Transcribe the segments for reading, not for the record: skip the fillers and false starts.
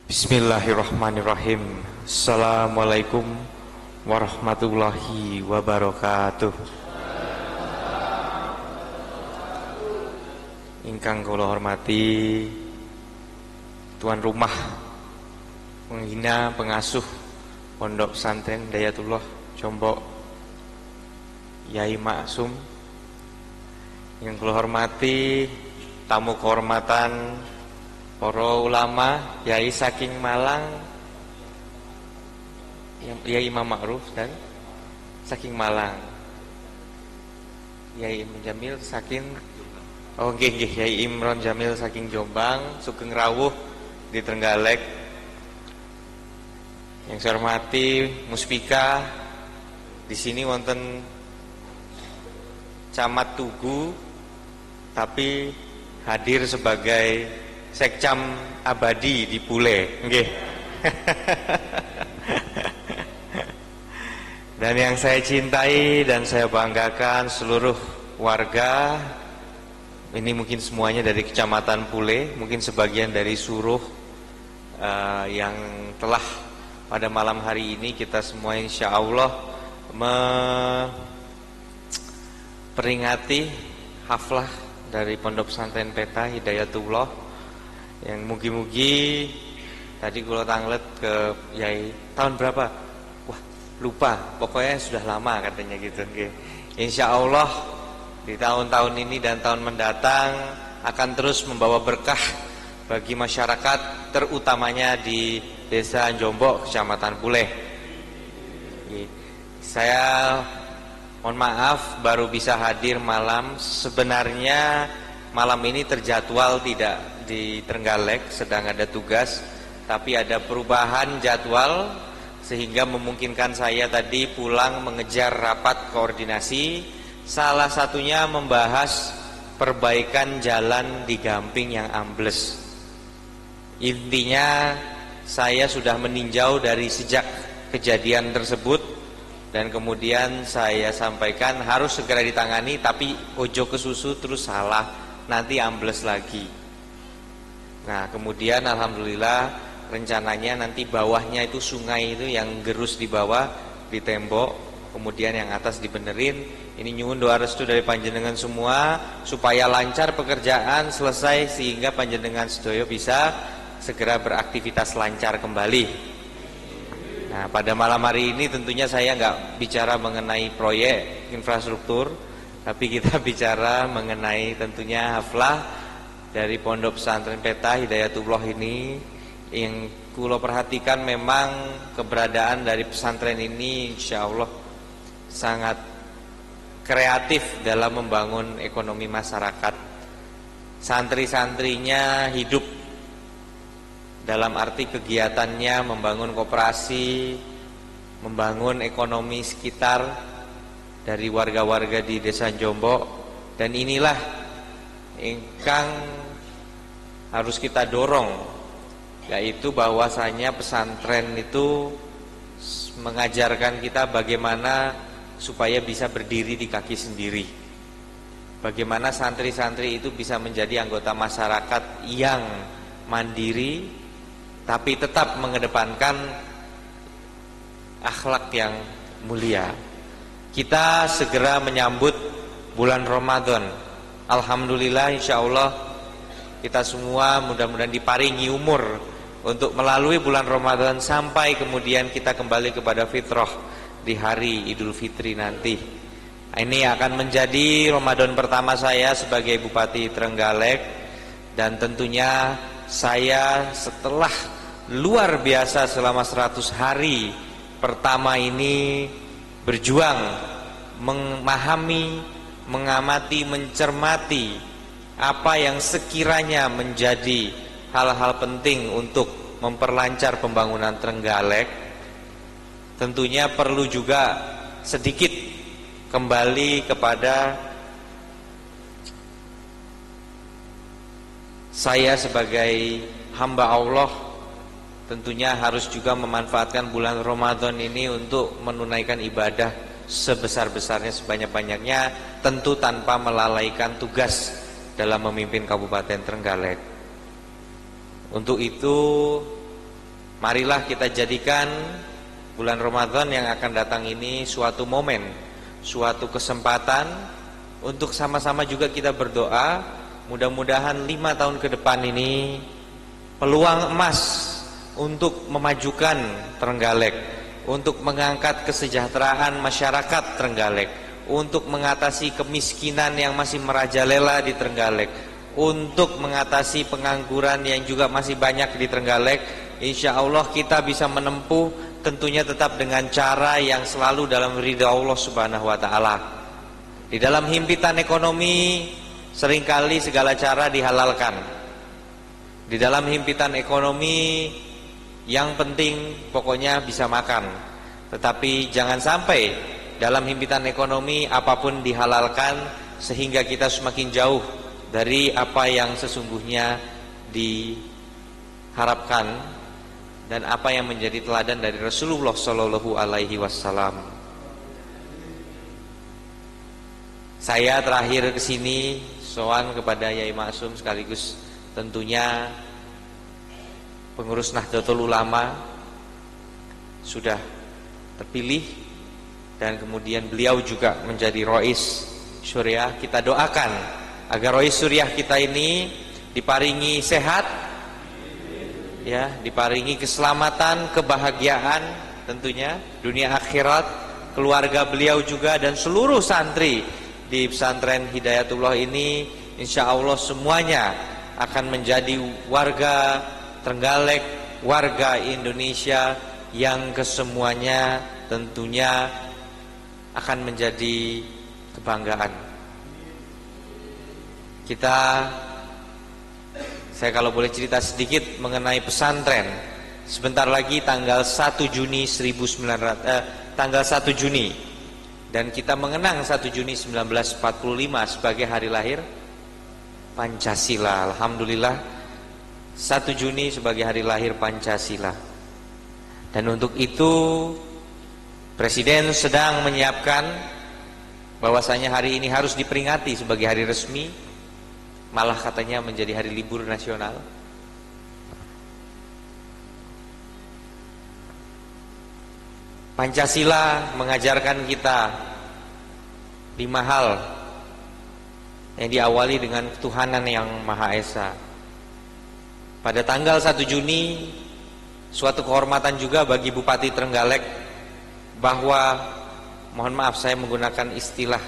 Bismillahirrahmanirrahim. Assalamualaikum warahmatullahi wabarakatuh. Ingkang kula hormati tuan rumah, penghina pengasuh Pondok Pesantren Hidayatullah Jombok, Yai Maksum. Yang kula hormati tamu kehormatan para ulama, Yai saking Malang, Yai Imam Ma'ruf dan saking Malang, Yai Imran Jamil saking Yai Imran Jamil saking Jombang, Sugeng Rawuh di Trenggalek. Yang saya hormati Muspika, di sini wonten Camat Tugu tapi hadir sebagai Sekcam abadi di Pule, nggih. Dan yang saya cintai dan saya banggakan seluruh warga, ini mungkin semuanya dari Kecamatan Pule, mungkin sebagian dari Suruh, yang telah pada malam hari ini kita semua insya Allah memperingati haflah dari Pondok Pesantren Peta Hidayatullah, yang mugi-mugi tadi kalau tanglet ke Yai tahun berapa? Wah lupa, pokoknya sudah lama katanya gitu. Insya Allah di tahun-tahun ini dan tahun mendatang akan terus membawa berkah bagi masyarakat, terutamanya di Desa Jombok, Kecamatan Pule. Saya mohon maaf baru bisa hadir malam. Sebenarnya malam ini terjadwal tidak di Trenggalek, sedang ada tugas, tapi ada perubahan jadwal sehingga memungkinkan saya tadi pulang mengejar rapat koordinasi, salah satunya membahas perbaikan jalan di Gamping yang ambles. Intinya saya sudah meninjau dari sejak kejadian tersebut, dan kemudian saya sampaikan harus segera ditangani, tapi ojo kesusu terus salah, nanti ambles lagi. Nah kemudian alhamdulillah rencananya nanti bawahnya itu sungai itu yang gerus di bawah di tembok, kemudian yang atas dibenerin. Ini nyuwun doa restu dari panjenengan semua supaya lancar pekerjaan selesai sehingga panjenengan sedaya bisa segera beraktivitas lancar kembali. Nah pada malam hari ini tentunya saya nggak bicara mengenai proyek infrastruktur, tapi kita bicara mengenai tentunya haflah dari Pondok Pesantren Peta Hidayatullah ini. Yang kulo perhatikan memang keberadaan dari pesantren ini insya Allah sangat kreatif dalam membangun ekonomi masyarakat. Santri-santrinya hidup dalam arti kegiatannya membangun koperasi, membangun ekonomi sekitar dari warga-warga di Desa Jombok. Dan inilah ingkang harus kita dorong, yaitu bahwasanya pesantren itu mengajarkan kita bagaimana supaya bisa berdiri di kaki sendiri, bagaimana santri-santri itu bisa menjadi anggota masyarakat yang mandiri tapi tetap mengedepankan akhlak yang mulia. Kita segera menyambut bulan Ramadan. Alhamdulillah insya Allah kita semua mudah-mudahan diparingi umur untuk melalui bulan Ramadan sampai kemudian kita kembali kepada fitrah di hari Idul Fitri nanti. Ini akan menjadi Ramadan pertama saya sebagai Bupati Trenggalek, dan tentunya saya setelah luar biasa selama 100 hari pertama ini berjuang memahami, mengamati, mencermati apa yang sekiranya menjadi hal-hal penting untuk memperlancar pembangunan Trenggalek. Tentunya perlu juga sedikit kembali kepada saya sebagai hamba Allah. Tentunya harus juga memanfaatkan bulan Ramadan ini untuk menunaikan ibadah sebesar-besarnya, sebanyak-banyaknya, tentu tanpa melalaikan tugas dalam memimpin Kabupaten Trenggalek. Untuk itu Marilah kita jadikan bulan Ramadan yang akan datang ini suatu momen, suatu kesempatan untuk sama-sama juga kita berdoa. Mudah-mudahan 5 tahun ke depan ini peluang emas untuk memajukan Trenggalek, untuk mengangkat kesejahteraan masyarakat Trenggalek, untuk mengatasi kemiskinan yang masih merajalela di Trenggalek, untuk mengatasi pengangguran yang juga masih banyak di Trenggalek. Insya Allah kita bisa menempuh, tentunya tetap dengan cara yang selalu dalam ridha Allah Subhanahu wa ta'ala. Di dalam himpitan ekonomi seringkali segala cara dihalalkan. Di dalam himpitan ekonomi yang penting pokoknya bisa makan. Tetapi jangan sampai dalam himpitan ekonomi apapun dihalalkan sehingga kita semakin jauh dari apa yang sesungguhnya diharapkan dan apa yang menjadi teladan dari Rasulullah Shallallahu Alaihi Wasallam. Saya terakhir kesini sowan kepada Yai Maksum, sekaligus tentunya pengurus Nahdlatul Ulama, sudah terpilih dan kemudian beliau juga menjadi Rois Syuriah. Kita doakan agar Rois Syuriah kita ini diparingi sehat, ya, diparingi keselamatan, kebahagiaan tentunya dunia akhirat, keluarga beliau juga dan seluruh santri di pesantren Hidayatullah ini, insya Allah semuanya akan menjadi warga Trenggalek, warga Indonesia yang kesemuanya tentunya akan menjadi kebanggaan. Saya kalau boleh cerita sedikit mengenai pesantren. Sebentar lagi tanggal 1 Juni tanggal 1 Juni dan kita mengenang 1 Juni 1945 sebagai hari lahir Pancasila. Alhamdulillah 1 Juni sebagai hari lahir Pancasila. Dan untuk itu Presiden sedang menyiapkan bahwasanya hari ini harus diperingati sebagai hari resmi, malah katanya menjadi hari libur nasional. Pancasila mengajarkan kita 5 hal yang diawali dengan ketuhanan yang Maha Esa. Pada tanggal 1 Juni suatu kehormatan juga bagi Bupati Trenggalek bahwa, mohon maaf saya menggunakan istilah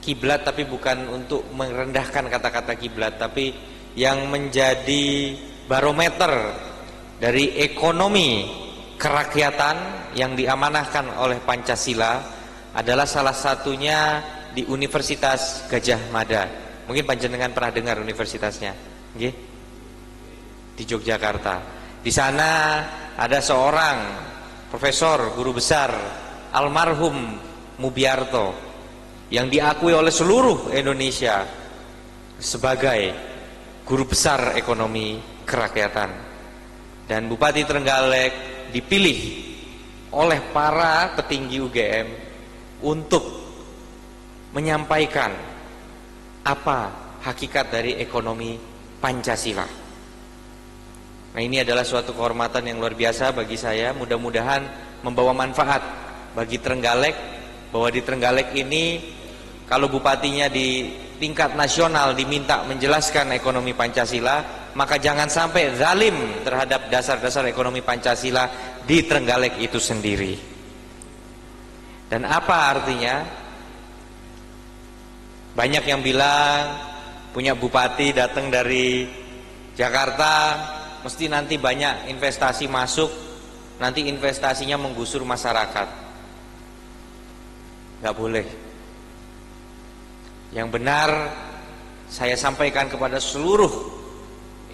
kiblat, tapi bukan untuk merendahkan kata-kata kiblat, tapi yang menjadi barometer dari ekonomi kerakyatan yang diamanahkan oleh Pancasila adalah salah satunya di Universitas Gadjah Mada. Mungkin panjenengan pernah dengar universitasnya, nggih? Di Yogyakarta. Di sana ada seorang profesor, guru besar, almarhum Mubiarto, yang diakui oleh seluruh Indonesia sebagai guru besar ekonomi kerakyatan. Dan Bupati Trenggalek dipilih oleh para petinggi UGM untuk menyampaikan apa hakikat dari ekonomi Pancasila. Nah, ini adalah suatu kehormatan yang luar biasa bagi saya. Mudah-mudahan membawa manfaat bagi Trenggalek, bahwa di Trenggalek ini kalau bupatinya di tingkat nasional diminta menjelaskan ekonomi Pancasila, maka jangan sampai zalim terhadap dasar-dasar ekonomi Pancasila di Trenggalek itu sendiri. Dan apa artinya? Banyak yang bilang punya bupati datang dari Jakarta mesti nanti banyak investasi masuk, nanti investasinya menggusur masyarakat. Gak boleh. Yang benar saya sampaikan kepada seluruh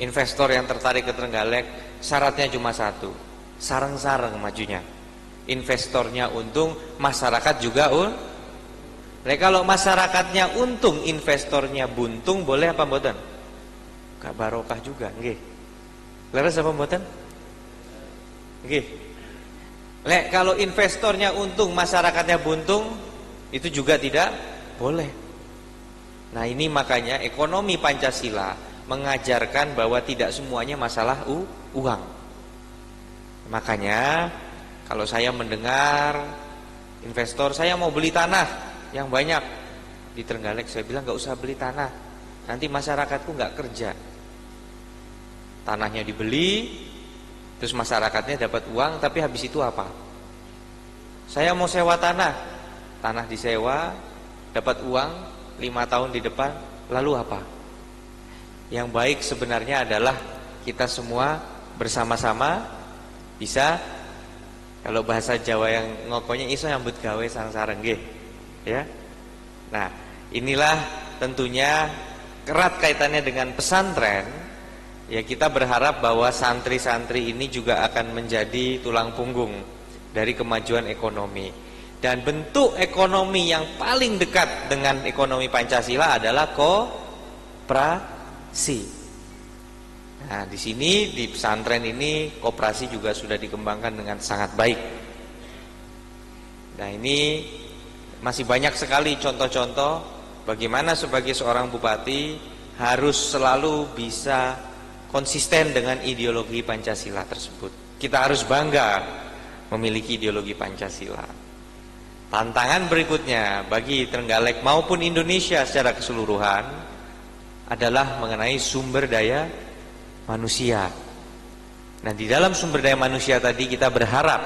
investor yang tertarik ke Trenggalek, syaratnya cuma satu, sareng-sareng majunya. Investornya untung, masyarakat juga Nah, kalau masyarakatnya untung, investornya buntung, boleh apa mboten? Gak barokah juga, nggih. Leres apa mboten? Nggih. Lek kalau investornya untung, masyarakatnya buntung, itu juga tidak boleh. Nah, ini makanya ekonomi Pancasila mengajarkan bahwa tidak semuanya masalah uang. Makanya kalau saya mendengar investor, saya mau beli tanah yang banyak di Trenggalek, saya bilang nggak usah beli tanah, nanti masyarakatku nggak kerja. Tanahnya dibeli, terus masyarakatnya dapat uang, tapi habis itu apa? Saya mau sewa tanah, tanah disewa, dapat uang 5 tahun di depan, lalu apa? Yang baik sebenarnya adalah kita semua bersama-sama bisa, kalau bahasa Jawa yang ngokonya iso nyambut gawe sareng-sareng nggih. Ya. Nah, inilah tentunya erat kaitannya dengan pesantren. Ya, kita berharap bahwa santri-santri ini juga akan menjadi tulang punggung dari kemajuan ekonomi. Dan bentuk ekonomi yang paling dekat dengan ekonomi Pancasila adalah koperasi. Nah, di sini di pesantren ini koperasi juga sudah dikembangkan dengan sangat baik. Nah, ini masih banyak sekali contoh-contoh bagaimana sebagai seorang bupati harus selalu bisa konsisten dengan ideologi Pancasila tersebut. Kita harus bangga memiliki ideologi Pancasila. Tantangan berikutnya bagi Trenggalek maupun Indonesia secara keseluruhan adalah mengenai sumber daya manusia. Nah, di dalam sumber daya manusia tadi kita berharap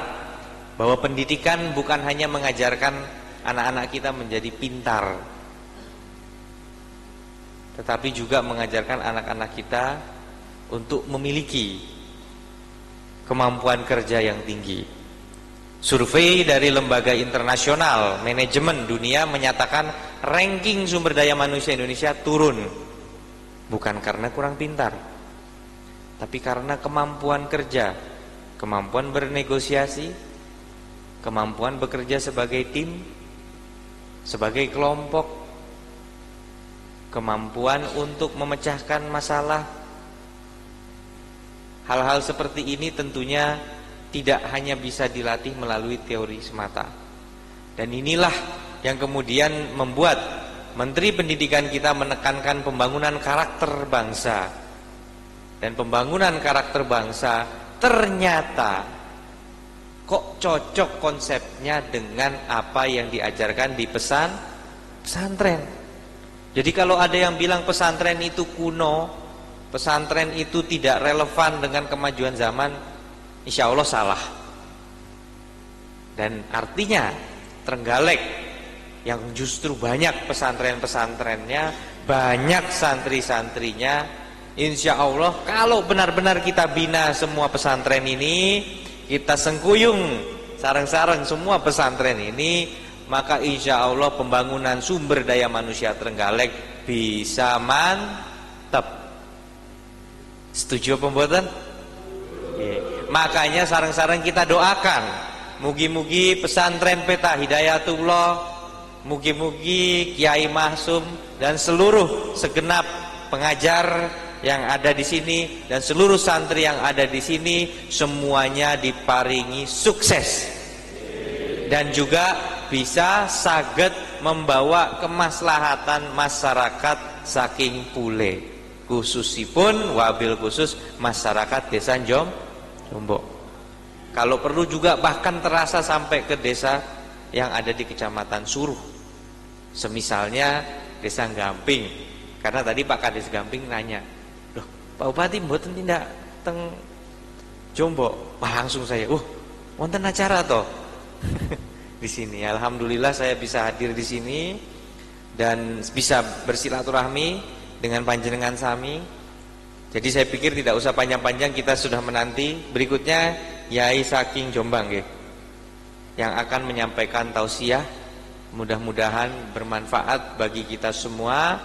bahwa pendidikan bukan hanya mengajarkan anak-anak kita menjadi pintar, tetapi juga mengajarkan anak-anak kita untuk memiliki kemampuan kerja yang tinggi. Survei dari lembaga internasional manajemen dunia menyatakan ranking sumber daya manusia Indonesia turun, bukan karena kurang pintar, tapi karena kemampuan kerja, kemampuan bernegosiasi, kemampuan bekerja sebagai tim, sebagai kelompok, kemampuan untuk memecahkan masalah. Hal-hal seperti ini tentunya tidak hanya bisa dilatih melalui teori semata. Dan inilah yang kemudian membuat Menteri Pendidikan kita menekankan pembangunan karakter bangsa. Dan pembangunan karakter bangsa ternyata kok cocok konsepnya dengan apa yang diajarkan di pesantren. Jadi kalau ada yang bilang pesantren itu kuno, pesantren itu tidak relevan dengan kemajuan zaman, insya Allah salah. Dan artinya Trenggalek yang justru banyak pesantren-pesantrennya, banyak santri-santrinya, insya Allah kalau benar-benar kita bina semua pesantren ini, kita sengkuyung sareng-sareng semua pesantren ini, maka insya Allah pembangunan sumber daya manusia Trenggalek bisa mantap. Setuju apa mboten? Makanya sareng-sareng kita doakan, mugi-mugi pesantren Peta Hidayatullah, mugi-mugi Kiai Mahsum dan seluruh segenap pengajar yang ada di sini dan seluruh santri yang ada di sini semuanya diparingi sukses dan juga bisa saged membawa kemaslahatan masyarakat saking pule, khususipun wabil khusus masyarakat desa Jombok. Kalau perlu juga bahkan terasa sampai ke desa yang ada di Kecamatan Suruh, semisalnya desa Gamping. Karena tadi Pak Kades Gamping nanya, Pak Bupati mboten tindak teng Jombok. Wah, langsung saya, wonten acara toh di sini. Alhamdulillah saya bisa hadir di sini dan bisa bersilaturahmi dengan panjenengan sami. Jadi saya pikir tidak usah panjang-panjang, kita sudah menanti berikutnya Yai saking Jombang nggih, yang akan menyampaikan tausiah. Mudah-mudahan bermanfaat bagi kita semua.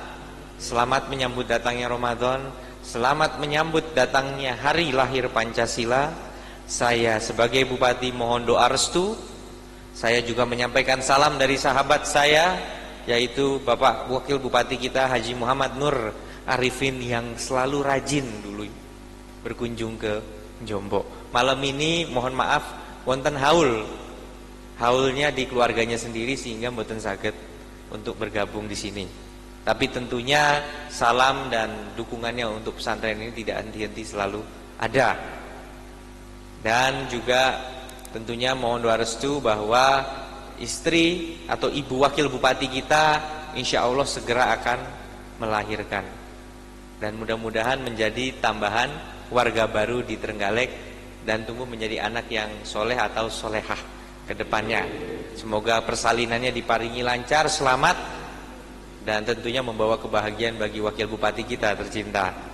Selamat menyambut datangnya Ramadan. Selamat menyambut datangnya hari lahir Pancasila. Saya sebagai Bupati mohon doa restu. Saya juga menyampaikan salam dari sahabat saya, yaitu Bapak Wakil Bupati kita Haji Muhammad Nur Arifin yang selalu rajin dulu berkunjung ke Jombok. Malam ini mohon maaf wonten haulnya di keluarganya sendiri sehingga mboten saged untuk bergabung di sini. Tapi tentunya salam dan dukungannya untuk pesantren ini tidak henti-henti selalu ada. Dan juga tentunya mohon doa restu bahwa istri atau ibu wakil bupati kita insya Allah segera akan melahirkan, dan mudah-mudahan menjadi tambahan warga baru di Trenggalek dan tumbuh menjadi anak yang soleh atau solehah ke depannya. Semoga persalinannya diparingi lancar, selamat, dan tentunya membawa kebahagiaan bagi wakil bupati kita tercinta.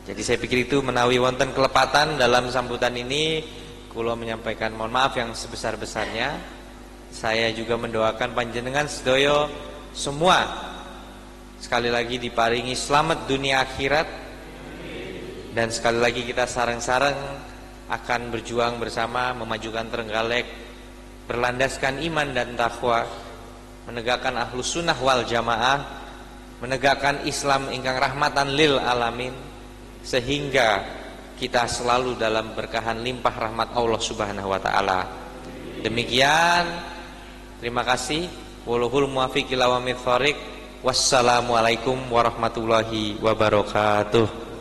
Jadi saya pikir itu menawi wonten kelepatan dalam sambutan ini, kula menyampaikan mohon maaf yang sebesar-besarnya. Saya juga mendoakan panjenengan sedoyo semua sekali lagi diparingi selamat dunia akhirat, dan sekali lagi kita sareng-sareng akan berjuang bersama memajukan Trenggalek, berlandaskan iman dan takwa, menegakkan ahlus sunnah wal jamaah, menegakkan Islam ingkang rahmatan lil alamin, sehingga kita selalu dalam berkahan limpah rahmat Allah Subhanahu wa taala. Demikian, terima kasih. Wallahul muwaffiq ila aqwamit thoriq. Wassalamualaikum warahmatullahi wabarakatuh.